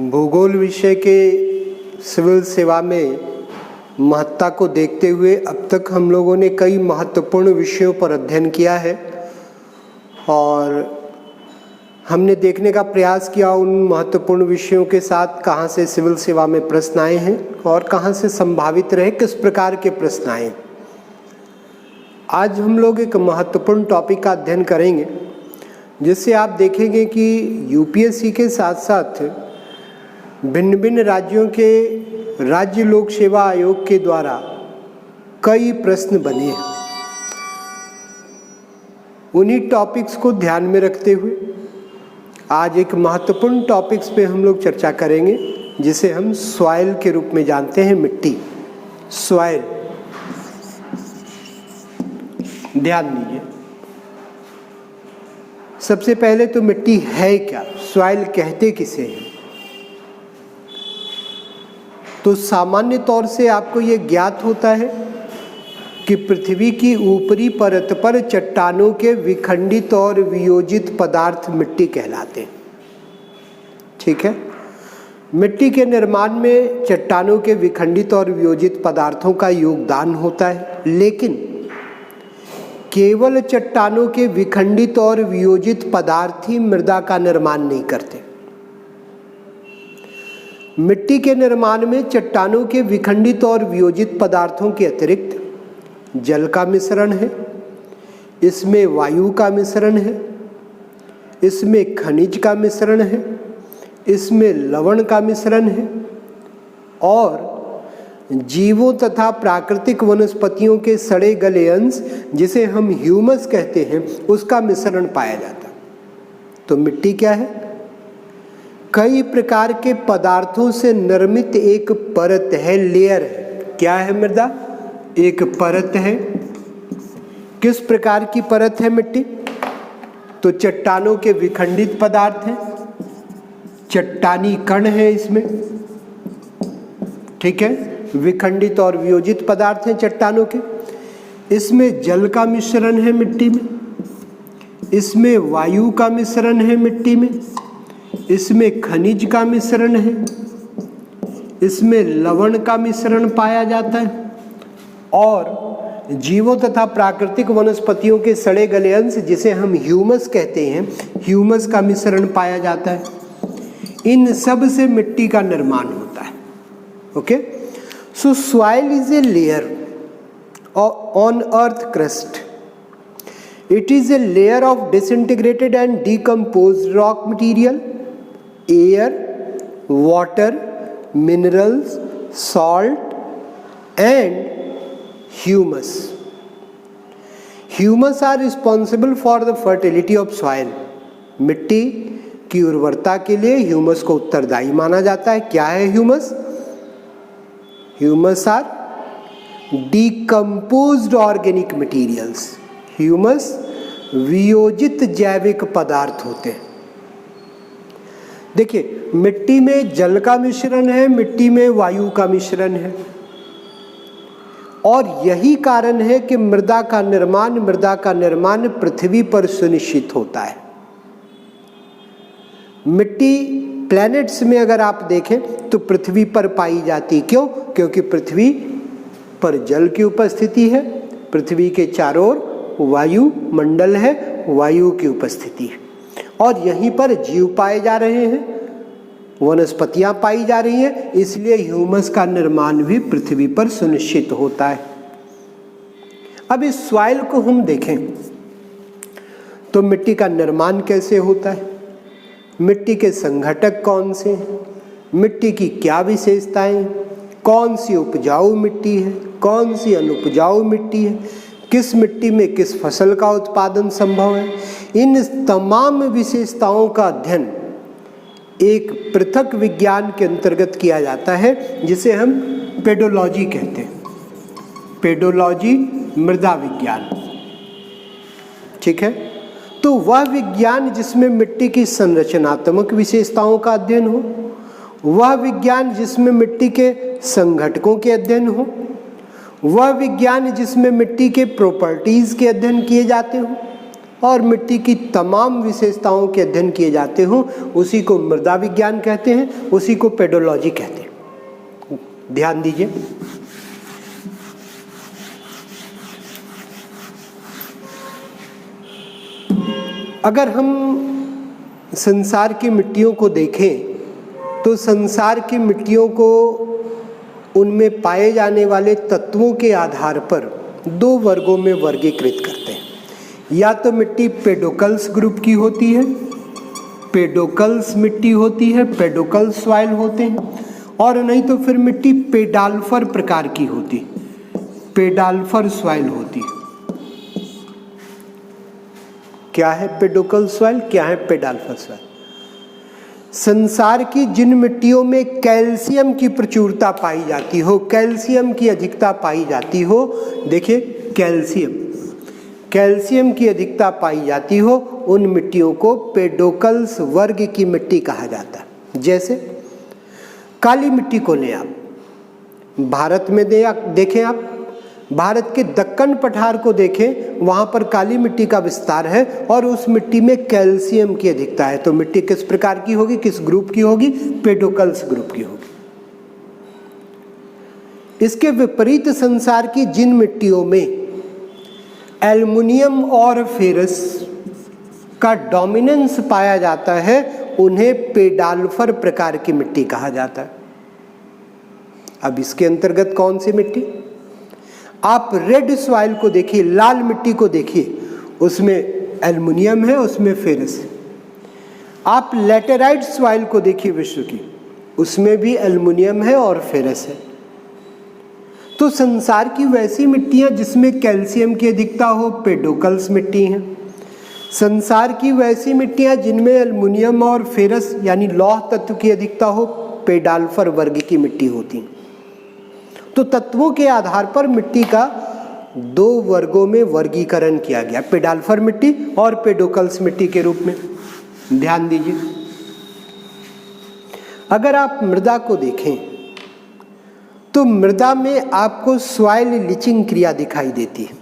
भूगोल विषय के सिविल सेवा में महत्ता को देखते हुए अब तक हम लोगों ने कई महत्वपूर्ण विषयों पर अध्ययन किया है और हमने देखने का प्रयास किया उन महत्वपूर्ण विषयों के साथ कहाँ से सिविल सेवा में प्रश्न आए हैं और कहाँ से संभावित रहे, किस प्रकार के प्रश्न आए। आज हम लोग एक महत्वपूर्ण टॉपिक का अध्ययन करेंगे जिससे आप देखेंगे कि यूपीएससी के साथ साथ भिन्न भिन्न राज्यों के राज्य लोक सेवा आयोग के द्वारा कई प्रश्न बने हैं। उन्हीं टॉपिक्स को ध्यान में रखते हुए आज एक महत्वपूर्ण टॉपिक्स पे हम लोग चर्चा करेंगे जिसे हम सॉइल के रूप में जानते हैं, मिट्टी, सॉइल। ध्यान दीजिए, सबसे पहले तो मिट्टी है क्या, सॉइल कहते किसे हैं। तो सामान्य तौर से आपको ये ज्ञात होता है कि पृथ्वी की ऊपरी परत पर चट्टानों के विखंडित और वियोजित पदार्थ मिट्टी कहलाते हैं। ठीक है, मिट्टी के निर्माण में चट्टानों के विखंडित और वियोजित पदार्थों का योगदान होता है, लेकिन केवल चट्टानों के विखंडित और वियोजित पदार्थ ही मृदा का निर्माण नहीं करते। मिट्टी के निर्माण में चट्टानों के विखंडित और वियोजित पदार्थों के अतिरिक्त जल का मिश्रण है, इसमें वायु का मिश्रण है, इसमें खनिज का मिश्रण है, इसमें लवण का मिश्रण है और जीवों तथा प्राकृतिक वनस्पतियों के सड़े गले अंश जिसे हम ह्यूमस कहते हैं उसका मिश्रण पाया जाता है। तो मिट्टी क्या है? कई प्रकार के पदार्थों से निर्मित एक परत है, लेयर है। क्या है मृदा? एक परत है। किस प्रकार की परत है मिट्टी? तो चट्टानों के विखंडित पदार्थ हैं, चट्टानी कण है इसमें। ठीक है, विखंडित और वियोजित पदार्थ हैं चट्टानों के। इसमें जल का मिश्रण है मिट्टी में, इसमें वायु का मिश्रण है मिट्टी में, इसमें खनिज का मिश्रण है, इसमें लवण का मिश्रण पाया जाता है और जीवों तथा प्राकृतिक वनस्पतियों के सड़े गले अंश जिसे हम ह्यूमस कहते हैं, ह्यूमस का मिश्रण पाया जाता है। इन सब से मिट्टी का निर्माण होता है। Okay, so soil is a layer on earth crust. It is a layer of disintegrated and decomposed rock material, air, water, minerals, salt and humus. Humus are responsible for the fertility of soil. मिट्टी की उर्वरता के लिए humus को उत्तरदायी माना जाता है। क्या है humus? Humus are decomposed organic materials. Humus वियोजित जैविक पदार्थ होते हैं। देखिए, मिट्टी में जल का मिश्रण है, मिट्टी में वायु का मिश्रण है और यही कारण है कि मृदा का निर्माण पृथ्वी पर सुनिश्चित होता है। मिट्टी प्लैनेट्स में अगर आप देखें तो पृथ्वी पर पाई जाती। क्यों? क्योंकि पृथ्वी पर जल की उपस्थिति है, पृथ्वी के चारों ओर वायु मंडल है, वायु की उपस्थिति है और यहीं पर जीव पाए जा रहे हैं, वनस्पतियां पाई जा रही हैं, इसलिए ह्यूमस का निर्माण भी पृथ्वी पर सुनिश्चित होता है। अब इस सॉइल को हम देखें तो मिट्टी का निर्माण कैसे होता है, मिट्टी के संघटक कौन से हैं, मिट्टी की क्या विशेषताएं, कौन सी उपजाऊ मिट्टी है, कौन सी अनुपजाऊ मिट्टी है, किस मिट्टी में किस फसल का उत्पादन संभव है। इन तमाम विशेषताओं का अध्ययन एक पृथक विज्ञान के अंतर्गत किया जाता है जिसे हम पेडोलॉजी कहते हैं। पेडोलॉजी, मृदा विज्ञान। ठीक है, तो वह विज्ञान जिसमें मिट्टी की संरचनात्मक विशेषताओं का अध्ययन हो, वह विज्ञान जिसमें मिट्टी के संघटकों के अध्ययन हो, वह विज्ञान जिसमें मिट्टी के प्रॉपर्टीज के अध्ययन किए जाते हो, और मिट्टी की तमाम विशेषताओं के अध्ययन किए जाते हों, उसी को मृदा विज्ञान कहते हैं, उसी को पेडोलॉजी कहते हैं। ध्यान दीजिए, अगर हम संसार की मिट्टियों को देखें तो संसार की मिट्टियों को उनमें पाए जाने वाले तत्वों के आधार पर दो वर्गों में वर्गीकृत करते हैं। या तो मिट्टी पेडोकल्स ग्रुप की होती है, पेडोकल्स मिट्टी होती है, पेडोकल्स सॉइल होते हैं, और नहीं तो फिर मिट्टी पेडाल्फर प्रकार की होती, पेडाल्फर सॉइल होती। क्या है पेडोकल सॉइल, क्या है पेडाल्फर सॉइल? संसार की जिन मिट्टियों में कैल्शियम की प्रचुरता पाई जाती हो, कैल्शियम की अधिकता पाई जाती हो, देखिए कैल्शियम की अधिकता पाई जाती हो, उन मिट्टियों को पेडोकल्स वर्ग की मिट्टी कहा जाता है। जैसे काली मिट्टी को लें आप, भारत में देखें आप, भारत के दक्कन पठार को देखें, वहाँ पर काली मिट्टी का विस्तार है और उस मिट्टी में कैल्शियम की अधिकता है। तो मिट्टी किस प्रकार की होगी, किस ग्रुप की होगी? पेडोकल्स ग्रुप की होगी। इसके विपरीत संसार की जिन मिट्टियों में एल्युमिनियम और फेरस का डोमिनेंस पाया जाता है, उन्हें पेडाल्फर प्रकार की मिट्टी कहा जाता है। अब इसके अंतर्गत कौन सी मिट्टी? आप रेड सॉइल को देखिए, लाल मिट्टी को देखिए, उसमें एल्युमिनियम है, उसमें फेरस है। आप लैटेराइट सॉइल को देखिए विश्व की, उसमें भी एल्युमिनियम है और फेरस है। तो संसार की वैसी मिट्टियां जिसमें कैल्शियम की अधिकता हो, पेडोकल्स मिट्टी हैं। संसार की वैसी मिट्टियां जिनमें एल्युमिनियम और फेरस यानी लौह तत्व की अधिकता हो, पेडाल्फर वर्ग की मिट्टी होती हैं। तो तत्वों के आधार पर मिट्टी का दो वर्गों में वर्गीकरण किया गया, पेडाल्फर मिट्टी और पेडोकल्स मिट्टी के रूप में। ध्यान दीजिए, अगर आप मृदा को देखें तो मृदा में आपको सॉइल लीचिंग क्रिया दिखाई देती है।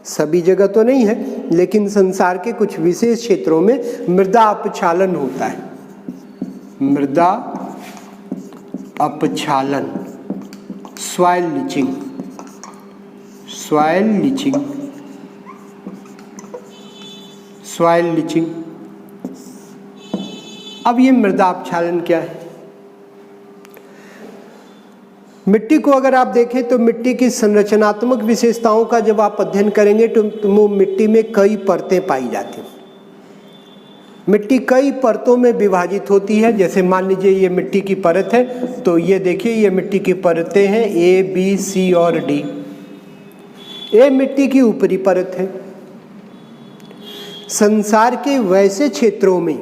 सभी जगह तो नहीं है, लेकिन संसार के कुछ विशेष क्षेत्रों में मृदा अपक्षालन होता है। मृदा अपक्षालन, soil leaching, soil leaching, soil leaching. अब ये मृदा अपक्षालन क्या है? मिट्टी को अगर आप देखें तो मिट्टी की संरचनात्मक विशेषताओं का जब आप अध्ययन करेंगे तो मिट्टी में कई परतें पाई जाती हैं। मिट्टी कई परतों में विभाजित होती है। जैसे मान लीजिए ये मिट्टी की परत है, तो ये देखिए ये मिट्टी की परतें हैं ए, बी, सी और डी। ये मिट्टी की ऊपरी परत है। संसार के वैसे क्षेत्रों में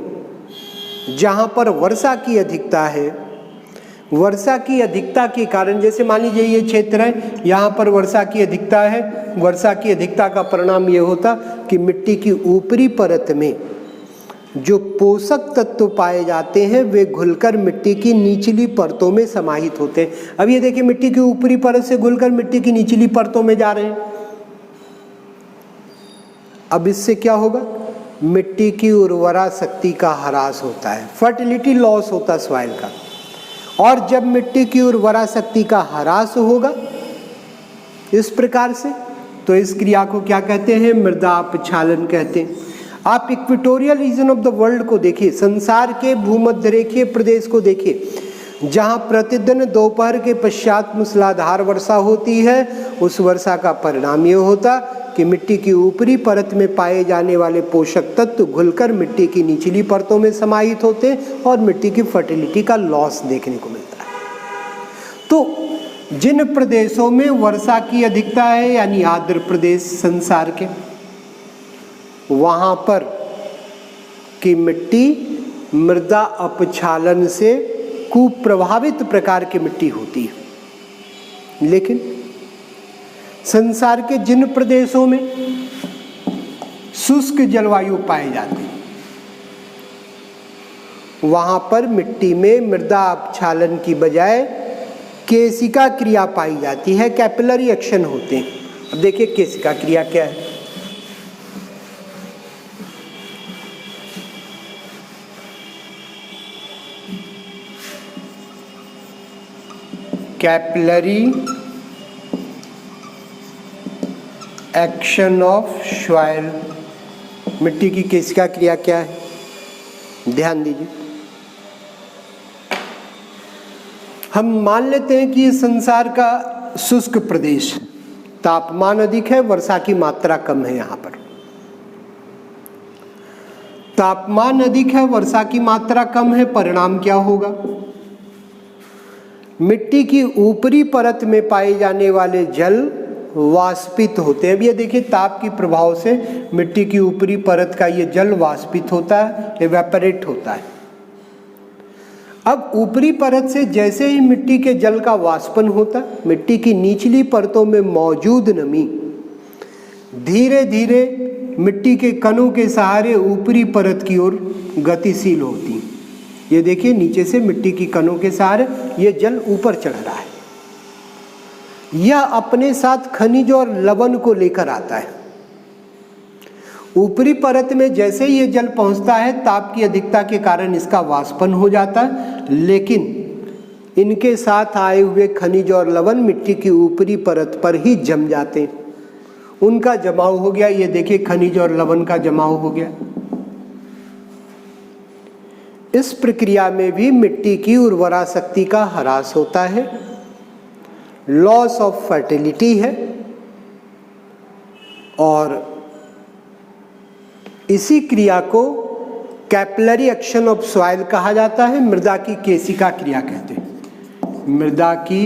जहाँ पर वर्षा की अधिकता है, वर्षा की अधिकता के कारण, जैसे मान लीजिए ये क्षेत्र है, यहाँ पर वर्षा की अधिकता है। वर्षा की अधिकता का परिणाम ये होता कि मिट्टी की ऊपरी परत में जो पोषक तत्व पाए जाते हैं वे घुलकर मिट्टी की निचली परतों में समाहित होते हैं। अब ये देखिए मिट्टी की ऊपरी परत से घुलकर मिट्टी की निचली परतों में जा रहे हैं। अब इससे क्या होगा? मिट्टी की उर्वरा शक्ति का ह्रास होता है, फर्टिलिटी लॉस होता है सॉइल का। और जब मिट्टी की उर्वरा शक्ति का ह्रास होगा इस प्रकार से, तो इस क्रिया को क्या कहते हैं? मृदा अपक्षालन कहते हैं। आप equatorial region of the world को देखिए, संसार के भूमध्य रेखीय प्रदेश को देखिए, जहाँ प्रतिदिन दोपहर के पश्चात मूसलाधार वर्षा होती है। उस वर्षा का परिणाम ये होता कि मिट्टी की ऊपरी परत में पाए जाने वाले पोषक तत्व घुलकर मिट्टी की निचली परतों में समाहित होते हैं और मिट्टी की फर्टिलिटी का लॉस देखने को मिलता है। तो जिन प्रदेशों में वर्षा की अधिकता है, यानी आर्द्र प्रदेश संसार के, वहाँ पर की मिट्टी मृदा अपक्षालन से कुप्रभावित प्रकार की मिट्टी होती है। लेकिन संसार के जिन प्रदेशों में शुष्क जलवायु पाई जाती है, वहाँ पर मिट्टी में मृदा अपक्षालन की बजाय केशिका क्रिया पाई जाती है, कैपिलरी एक्शन होते हैं। अब देखिए केशिका क्रिया क्या है। Capillary action of soil. मिट्टी की केशिका क्रिया क्या है, ध्यान दीजिए। हम मान लेते हैं कि ये संसार का शुष्क प्रदेश, तापमान अधिक है, वर्षा की मात्रा कम है। यहाँ पर तापमान अधिक है, वर्षा की मात्रा कम है, परिणाम क्या होगा? मिट्टी की ऊपरी परत में पाए जाने वाले जल वाष्पित होते हैं। अब ये देखिए, ताप के प्रभाव से मिट्टी की ऊपरी परत का ये जल वाष्पित होता है, इवेपोरेट होता है। अब ऊपरी परत से जैसे ही मिट्टी के जल का वाष्पन होता है, मिट्टी की निचली परतों में मौजूद नमी धीरे धीरे मिट्टी के कणों के सहारे ऊपरी परत की ओर गतिशील होती है। ये देखिए, नीचे से मिट्टी की कणों के सहारे ये जल ऊपर चढ़ रहा है। यह अपने साथ खनिज और लवण को लेकर आता है। ऊपरी परत में जैसे ही ये जल पहुंचता है, ताप की अधिकता के कारण इसका वाष्पन हो जाता है, लेकिन इनके साथ आए हुए खनिज और लवण मिट्टी की ऊपरी परत पर ही जम जाते हैं। उनका जमाव हो गया। ये देखिए, खनिज और लवण का जमाव हो गया। इस प्रक्रिया में भी मिट्टी की उर्वरा शक्ति का ह्रास होता है, लॉस ऑफ फर्टिलिटी है। और इसी क्रिया को कैपिलरी एक्शन ऑफ सॉइल कहा जाता है, मृदा की केशिका क्रिया कहते हैं। मृदा की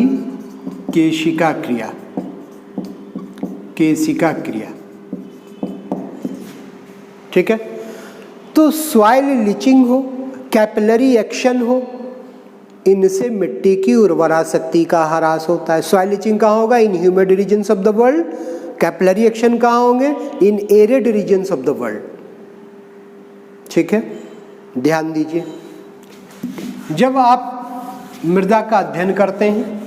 केशिका क्रिया, केशिका क्रिया, ठीक है। तो सॉइल लीचिंग हो, कैपिलरी एक्शन हो, इनसे मिट्टी की उर्वरा शक्ति का ह्रास होता है। सॉइल लीचिंग कहाँ होगा? In humid regions of the world. Capillary action कहाँ होंगे? In arid regions of the world, ठीक है। ध्यान दीजिए, जब आप मृदा का अध्ययन करते हैं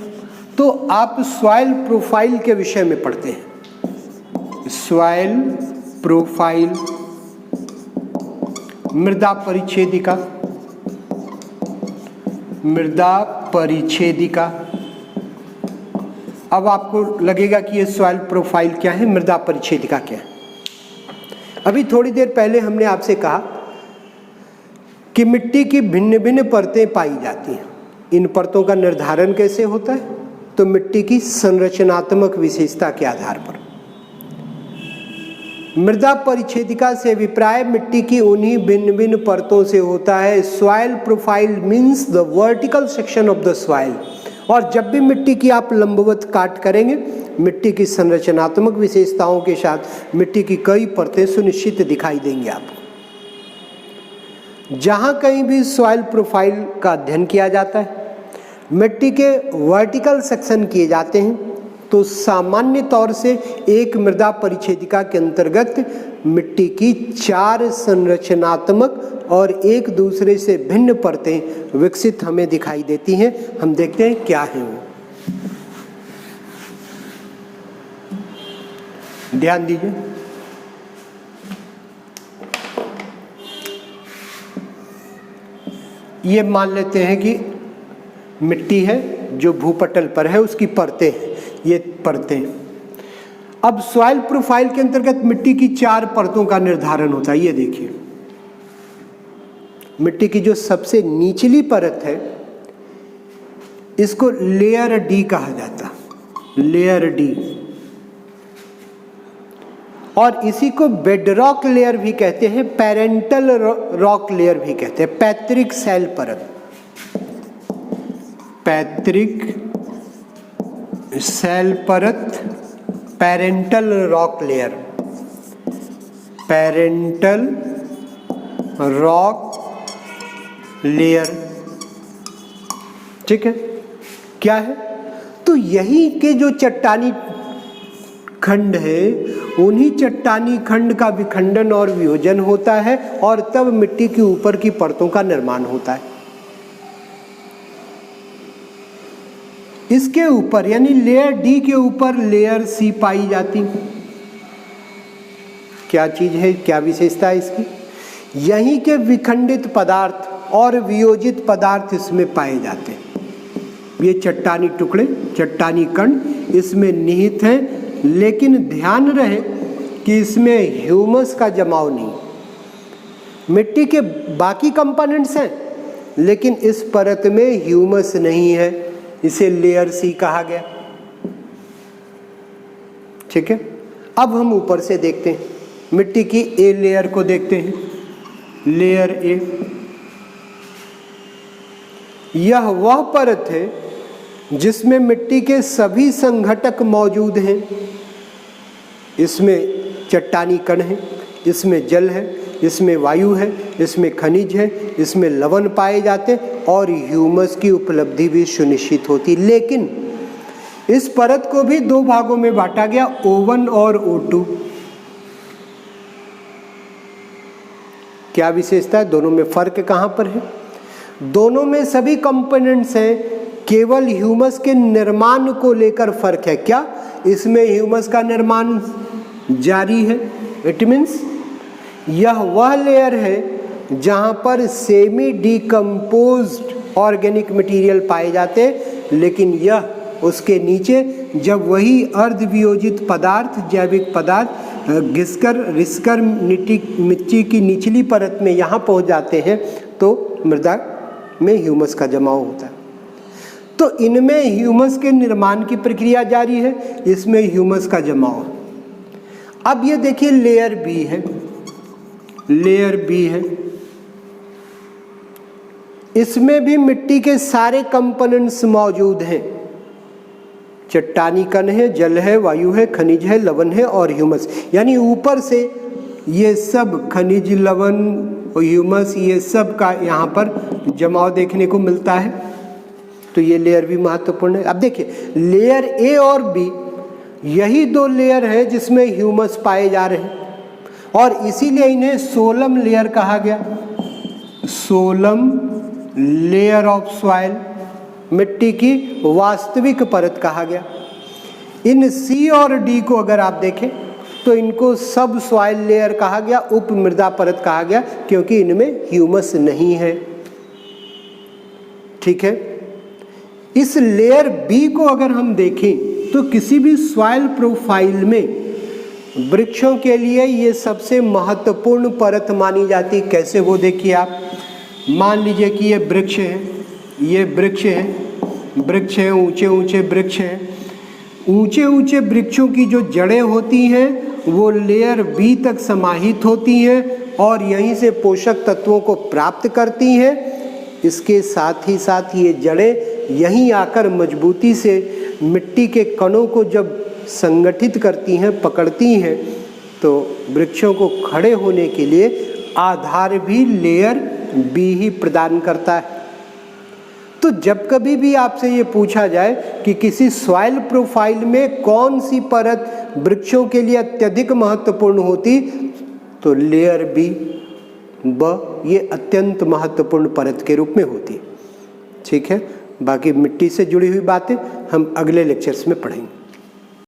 तो आप सॉइल प्रोफाइल के विषय में पढ़ते हैं। सॉइल प्रोफाइल, मृदा परिच्छेदिका, मृदा परिच्छेदिका। अब आपको लगेगा कि ये सॉइल प्रोफाइल क्या है, मृदा परिच्छेदिका क्या है। अभी थोड़ी देर पहले हमने आपसे कहा कि मिट्टी की भिन्न भिन्न परतें पाई जाती हैं। इन परतों का निर्धारण कैसे होता है? तो मिट्टी की संरचनात्मक विशेषता के आधार पर। मृदा परिच्छेदिका से विप्राय मिट्टी की उन्हीं भिन्न भिन्न परतों से होता है। Soil profile means the vertical section of the soil. और जब भी मिट्टी की आप लंबवत काट करेंगे, मिट्टी की संरचनात्मक विशेषताओं के साथ मिट्टी की कई परतें सुनिश्चित दिखाई देंगी आपको। जहाँ कहीं भी सॉइल प्रोफाइल का अध्ययन किया जाता है, मिट्टी के वर्टिकल सेक्शन किए जाते हैं, तो सामान्य तौर से एक मृदा परिच्छेदिका के अंतर्गत मिट्टी की 4 संरचनात्मक और एक दूसरे से भिन्न परतें विकसित हमें दिखाई देती हैं। हम देखते हैं क्या है वो। ध्यान दीजिए, ये मान लेते हैं कि मिट्टी है जो भूपटल पर है, उसकी परतें हैं, ये परतें। अब सॉइल प्रोफाइल के अंतर्गत मिट्टी की 4 परतों का निर्धारण होता है। ये देखिए, मिट्टी की जो सबसे निचली परत है, इसको लेयर डी कहा जाता, लेयर डी। और इसी को बेडरॉक लेयर भी कहते हैं, पेरेंटल रॉक लेयर भी कहते हैं। पैतृक सेल परत, पैतृक सेल परत, parental rock layer, parental rock layer, ठीक है। क्या है? तो यही के जो चट्टानी खंड है, उन्हीं चट्टानी खंड का विखंडन और वियोजन होता है, और तब मिट्टी के ऊपर की परतों का निर्माण होता है। इसके ऊपर यानी लेयर डी के ऊपर लेयर सी पाई जाती। क्या चीज है, क्या विशेषता है इसकी? यहीं के विखंडित पदार्थ और वियोजित पदार्थ इसमें पाए जाते हैं। ये चट्टानी टुकड़े, चट्टानी कण इसमें निहित हैं, लेकिन ध्यान रहे कि इसमें ह्यूमस का जमाव नहीं। मिट्टी के बाकी कंपोनेंट्स हैं लेकिन इस परत में ह्यूमस नहीं है, इसे लेयर सी कहा गया। ठीक है, अब हम ऊपर से देखते हैं, मिट्टी की ए लेयर को देखते हैं। लेयर ए, यह वह परत है जिसमें मिट्टी के सभी संघटक मौजूद हैं। इसमें चट्टानी कण है, इसमें जल है, इसमें वायु है, इसमें खनिज है, इसमें लवण पाए जाते हैं और ह्यूमस की उपलब्धि भी सुनिश्चित होती। लेकिन इस परत को भी दो भागों में बांटा गया, O1 और O2। क्या विशेषता है, दोनों में फर्क कहां पर है? दोनों में सभी कंपोनेंट्स हैं, केवल ह्यूमस के निर्माण को लेकर फर्क है। क्या इसमें ह्यूमस का निर्माण जारी है? इट मीन्स यह वह लेयर है जहां पर सेमी डिकम्पोज्ड ऑर्गेनिक मटेरियल पाए जाते हैं, लेकिन यह उसके नीचे जब वही अर्धवियोजित पदार्थ, जैविक पदार्थ रिसकर मिट्टी की निचली परत में यहाँ पहुँच जाते हैं तो मृदा में ह्यूमस का जमाव होता है। तो इनमें ह्यूमस के निर्माण की प्रक्रिया जारी है, इसमें ह्यूमस का जमाव। अब ये देखिए लेयर बी है, लेयर बी है, इसमें भी मिट्टी के सारे कंपोनेंट्स मौजूद हैं। चट्टानी कण है, जल है, वायु है, खनिज है, लवण है और ह्यूमस। यानी ऊपर से ये सब खनिज, लवण और ह्यूमस, ये सब का यहाँ पर जमाव देखने को मिलता है। तो ये लेयर भी महत्वपूर्ण है। अब देखिए लेयर ए और बी, यही दो लेयर है जिसमें ह्यूमस पाए जा रहे हैं और इसीलिए इन्हें सोलम लेयर कहा गया। सोलम लेयर ऑफ सॉइल, मिट्टी की वास्तविक परत कहा गया। इन सी और डी को अगर आप देखें तो इनको सब सॉइल लेयर कहा गया, उप मृदा परत कहा गया, क्योंकि इनमें ह्यूमस नहीं है। ठीक है, इस लेयर बी को अगर हम देखें तो किसी भी सॉइल प्रोफाइल में वृक्षों के लिए ये सबसे महत्वपूर्ण परत मानी जाती। कैसे, वो देखिए आप। मान लीजिए कि ये वृक्ष है, ये वृक्ष है, वृक्ष है, ऊंचे ऊंचे वृक्ष हैं। ऊंचे ऊंचे वृक्षों की जो जड़ें होती हैं वो लेयर बी तक समाहित होती हैं और यहीं से पोषक तत्वों को प्राप्त करती हैं। इसके साथ ही साथ ये जड़ें यहीं आकर मजबूती से मिट्टी के कणों को जब संगठित करती हैं, पकड़ती हैं, तो वृक्षों को खड़े होने के लिए आधार भी लेयर बी ही प्रदान करता है। तो जब कभी भी आपसे ये पूछा जाए कि किसी सॉइल प्रोफाइल में कौन सी परत वृक्षों के लिए अत्यधिक महत्वपूर्ण होती, तो लेयर बी ये अत्यंत महत्वपूर्ण परत के रूप में होती। ठीक है, बाकी मिट्टी से जुड़ी हुई बातें हम अगले लेक्चर्स में पढ़ेंगे।